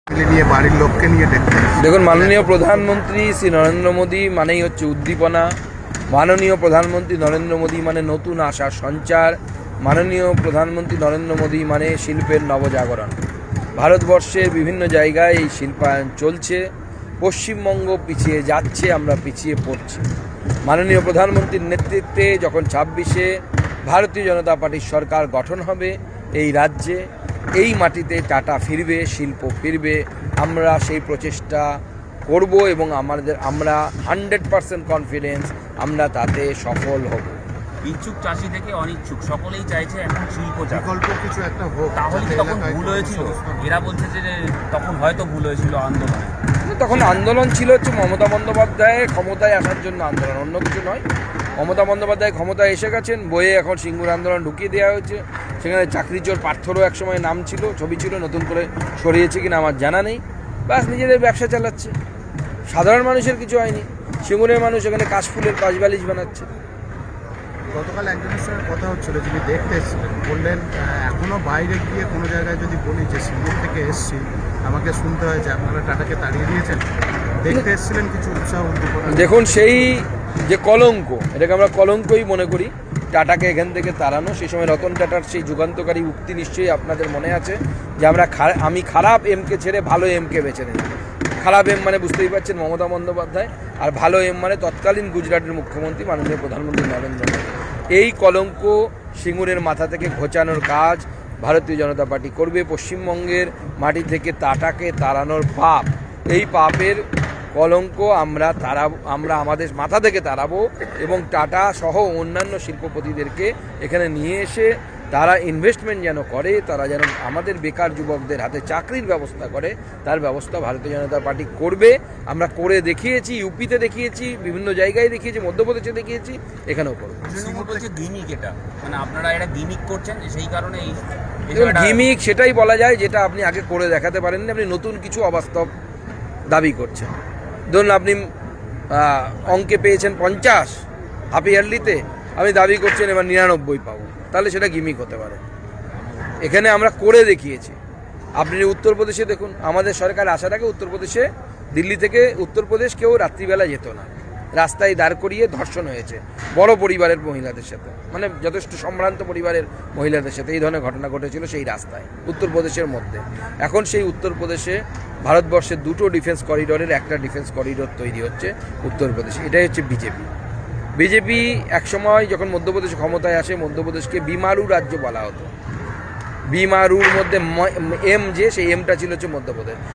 নিয়ে বাড়ির লোককে নিয়ে দেখতে দেখুন, মাননীয় প্রধানমন্ত্রী শ্রী নরেন্দ্র মোদী মানেই হচ্ছে উদ্দীপনা। মাননীয় প্রধানমন্ত্রী নরেন্দ্র মোদী মানে নতুন আশার সঞ্চার। মাননীয় প্রধানমন্ত্রী নরেন্দ্র মোদী মানে শিল্পের নবজাগরণ। ভারতবর্ষের বিভিন্ন জায়গায় এই শিল্পায়ন চলছে। পশ্চিমবঙ্গ পিছিয়ে যাচ্ছে, আমরা পিছিয়ে পড়ছি। মাননীয় প্রধানমন্ত্রীর নেতৃত্বে যখন 26-এ ভারতীয় জনতা পার্টির সরকার গঠন হবে এই রাজ্যে, এই মাটিতে টাটা ফিরবে, শিল্প ফিরবে। আমরা সেই প্রচেষ্টা করব এবং আমরা 100% কনফিডেন্স আমরা তাতে সফল হব। ইচ্ছুক চাষি থেকে অনিচ্ছুক সকলেই চাইছে এখন শিল্প বিকল্প কিছু একটা হোক। তাহলে কি তখন ভুল হয়েছিল? এরা বলছে যে তখন হয়তো ভুল হয়েছিল আন্দোলনে। তখন আন্দোলন ছিল হচ্ছে মমতা বন্দ্যোপাধ্যায়ের ক্ষমতায় আসার জন্য আন্দোলন, অন্য কিছু নয়। মমতা বন্দ্যোপাধ্যায় ক্ষমতায় এসে গেছেন, বইয়ে এখন সিঙ্গুর আন্দোলন ঢুকিয়ে দেওয়া হয়েছে। সেখানে চাকরি চোর পার্থরও একসময় নাম ছিল, ছবি ছিল, নতুন করে সরিয়েছে কিনা আমার জানা নেই। ব্যাস নিজেদের ব্যবসা চালাচ্ছে, সাধারণ মানুষের কিছু হয়নি। সিঙ্গুরের মানুষ এখানে কাশফুলের কাশবালিশ বানাচ্ছে। গতকাল একজনের সঙ্গে কথা হচ্ছিল, যিনি দেখতে এসেছিলেন, বললেন এখনও বাইরে গিয়ে কোনো জায়গায় যদি বলি যে সিঙ্গুর থেকে এসছি, আমাকে শুনতে হয় যে আপনারা টাটাকে তাড়িয়ে দিয়েছেন। দেখতে এসেছিলেন কিছু উৎসাহ উদ্দীপনা। দেখুন, সেই যে কলঙ্ক, এটাকে আমরা কলঙ্কই মনে করি, টাটাকে এখান থেকে তাড়ানো। সেই সময় রতন টাটার সেই যুগান্তকারী উক্তি নিশ্চয়ই আপনাদের মনে আছে যে আমি খারাপ এমকে ছেড়ে ভালো এমকে বেছে নিই। খারাপ এম মানে বুঝতেই পারছেন মমতা বন্দ্যোপাধ্যায়, আর ভালো এম মানে তৎকালীন গুজরাটের মুখ্যমন্ত্রী মাননীয় প্রধানমন্ত্রী নরেন্দ্র মোদী। এই কলঙ্ক সিঙ্গুরের মাথা থেকে ঘোচানোর কাজ ভারতীয় জনতা পার্টি করবে। পশ্চিমবঙ্গের মাটি থেকে টাটাকে তাড়ানোর পাপ, এই পাপের কলঙ্ক আমরা আমাদের মাথা থেকে তাড়াবো এবং টাটা সহ অন্যান্য শিল্পপতিদেরকে এখানে নিয়ে এসে তারা ইনভেস্টমেন্ট যেন করে, তারা যেন আমাদের বেকার যুবকদের হাতে চাকরির ব্যবস্থা করে, তার ব্যবস্থা ভারতীয় জনতা পার্টি করবে। আমরা করে দেখিয়েছি, ইউপিতে দেখিয়েছি, বিভিন্ন জায়গায় দেখিয়েছি, মধ্যপ্রদেশে দেখিয়েছি, এখানেও করবো। বলছে গিমিক, এটা মানে আপনারা এটা গিমিক করছেন, সেই কারণে গিমিক সেটাই বলা যায় যেটা আপনি আগে করে দেখাতে পারেননি। আপনি নতুন কিছু অবাস্তব দাবি করছেন। ধরুন, আপনি অঙ্কে পেয়েছেন 50 হাফ ইয়ারলিতে, আপনি দাবি করছেন এবার 99 পাবো, তাহলে সেটা গিমিক হতে পারে। এখানে আমরা করে দেখিয়েছি। আপনি উত্তরপ্রদেশে দেখুন, আমাদের সরকার আসার আগে উত্তরপ্রদেশে, দিল্লি থেকে উত্তরপ্রদেশ কেউ রাত্রিবেলা যেত না, রাস্তায় দাঁড় করিয়ে ধর্ষণ হয়েছে বড় পরিবারের মহিলাদের সাথে, মানে যথেষ্ট সম্ভ্রান্ত পরিবারের মহিলাদের সাথে এই ধরনের ঘটনা ঘটেছিল সেই রাস্তায় উত্তরপ্রদেশের মধ্যে। এখন সেই উত্তরপ্রদেশে ভারতবর্ষের দুটো ডিফেন্স করিডোরের একটা ডিফেন্স করিডোর তৈরি হচ্ছে উত্তরপ্রদেশে। এটাই হচ্ছে বিজেপি একসময় যখন মধ্যপ্রদেশে ক্ষমতায় আসে, মধ্যপ্রদেশকে বিমারু রাজ্য বলা হতো। বিমারুর মধ্যে এম যে সেই এমটা ছিল হচ্ছে মধ্যপ্রদেশ।